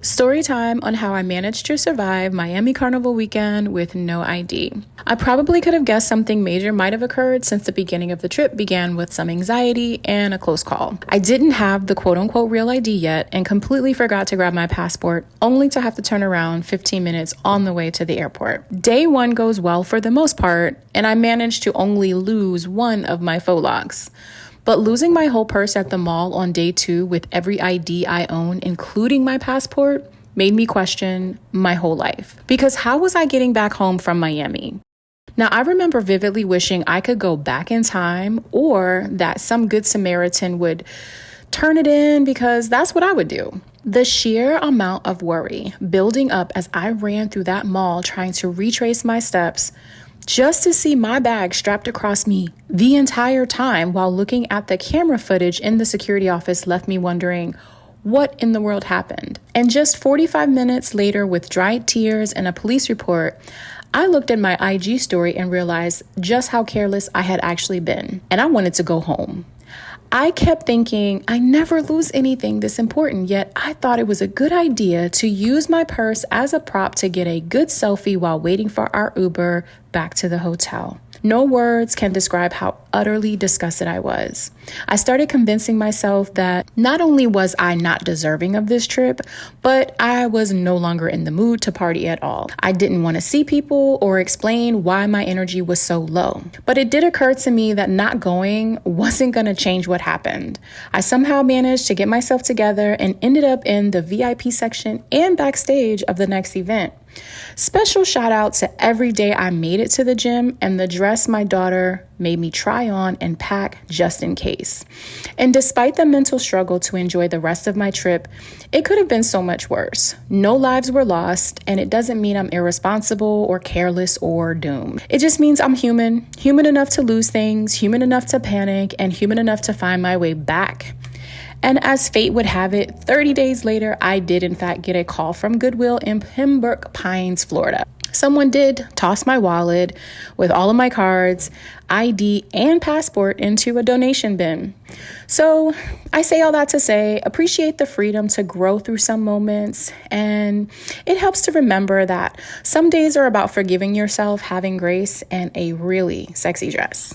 Story time on how I managed to survive Miami Carnival weekend with no ID. I probably could have guessed something major might have occurred since the beginning of the trip began with some anxiety and a close call. I didn't have the quote-unquote real ID yet and completely forgot to grab my passport, only to have to turn around 15 minutes on the way to the airport. Day one goes well for the most part, and I managed to only lose one of my faux locks. But losing my whole purse at the mall on day two with every ID I own, including my passport, made me question my whole life. Because how was I getting back home from Miami? Now, I remember vividly wishing I could go back in time or that some good Samaritan would turn it in, because that's what I would do. The sheer amount of worry building up as I ran through that mall trying to retrace my steps just to see my bag strapped across me the entire time while looking at the camera footage in the security office left me wondering what in the world happened. And just 45 minutes later, with dried tears and a police report, I looked at my IG story and realized just how careless I had actually been, and I wanted to go home. I kept thinking I never lose anything this important, yet I thought it was a good idea to use my purse as a prop to get a good selfie while waiting for our Uber back to the hotel. No words can describe how utterly disgusted I was. I started convincing myself that not only was I not deserving of this trip, but I was no longer in the mood to party at all. I didn't want to see people or explain why my energy was so low. But it did occur to me that not going wasn't going to change what happened. I somehow managed to get myself together and ended up in the VIP section and backstage of the next event. Special shout out to every day I made it to the gym and the dress my daughter made me try on and pack just in case. And despite the mental struggle to enjoy the rest of my trip, it could have been so much worse. No lives were lost, and it doesn't mean I'm irresponsible or careless or doomed. It just means I'm human enough to lose things, human enough to panic, and human enough to find my way back. And as fate would have it, 30 days later, I did in fact get a call from Goodwill in Pembroke Pines, Florida. Someone did toss my wallet with all of my cards, ID, and passport into a donation bin. So I say all that to say, appreciate the freedom to grow through some moments. And it helps to remember that some days are about forgiving yourself, having grace, and a really sexy dress.